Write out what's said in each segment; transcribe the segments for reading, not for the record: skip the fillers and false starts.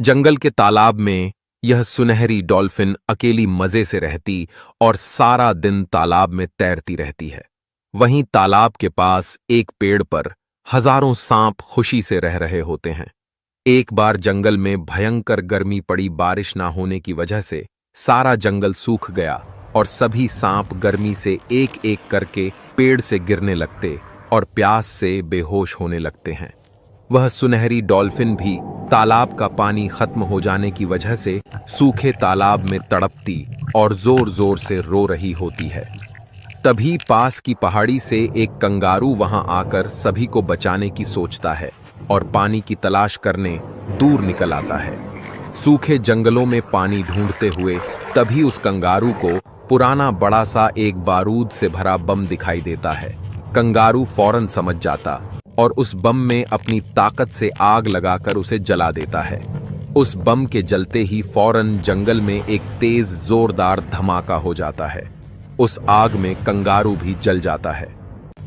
जंगल के तालाब में यह सुनहरी डॉल्फिन अकेली मजे से रहती और सारा दिन तालाब में तैरती रहती है। वहीं तालाब के पास एक पेड़ पर हजारों सांप खुशी से रह रहे होते हैं। एक बार जंगल में भयंकर गर्मी पड़ी, बारिश ना होने की वजह से सारा जंगल सूख गया और सभी सांप गर्मी से एक एक करके पेड़ से गिरने लगते और प्यास से बेहोश होने लगते हैं। वह सुनहरी डॉल्फिन भी तालाब का पानी खत्म हो जाने की वजह से सूखे तालाब में तड़पती और जोर जोर से रो रही होती है। तभी पास की पहाड़ी से एक कंगारू वहां आकर सभी को बचाने की सोचता है और पानी की तलाश करने दूर निकल आता है। सूखे जंगलों में पानी ढूंढते हुए तभी उस कंगारू को पुराना बड़ा सा एक बारूद से भरा बम दिखाई देता है। कंगारू फौरन समझ जाता और उस बम में अपनी ताकत से आग लगाकर उसे जला देता है। उस बम के जलते ही फौरन जंगल में एक तेज जोरदार धमाका हो जाता है। उस आग में कंगारू भी जल जाता है।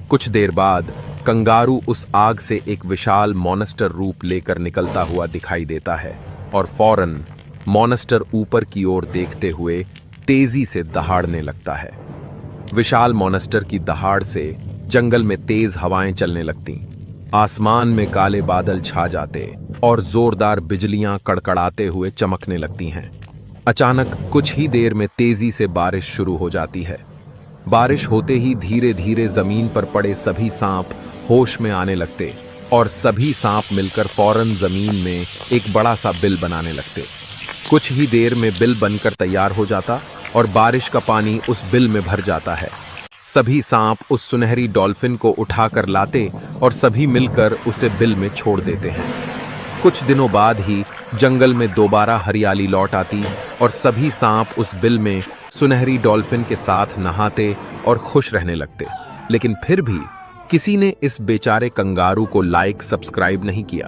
कुछ देर बाद कंगारू उस आग से एक विशाल मॉन्स्टर रूप लेकर निकलता हुआ दिखाई देता है और फौरन मॉन्स्टर ऊपर की ओर देखते हुए तेजी से दहाड़ने लगता है। विशाल मॉन्स्टर की दहाड़ से जंगल में तेज हवाएं चलने लगती, आसमान में काले बादल छा जाते और जोरदार बिजलियां कड़कड़ाते हुए चमकने लगती हैं। अचानक कुछ ही देर में तेजी से बारिश शुरू हो जाती है। बारिश होते ही धीरे धीरे जमीन पर पड़े सभी सांप होश में आने लगते और सभी सांप मिलकर फौरन जमीन में एक बड़ा सा बिल बनाने लगते। कुछ ही देर में बिल बनकर तैयार हो जाता और बारिश का पानी उस बिल में भर जाता है। सभी सांप उस सुनहरी डॉल्फिन को उठाकर लाते और सभी मिलकर उसे बिल में छोड़ देते हैं। कुछ दिनों बाद ही जंगल में दोबारा हरियाली लौट आती और सभी सांप उस बिल में सुनहरी डॉल्फिन के साथ नहाते और खुश रहने लगते। लेकिन फिर भी किसी ने इस बेचारे कंगारू को लाइक सब्सक्राइब नहीं किया।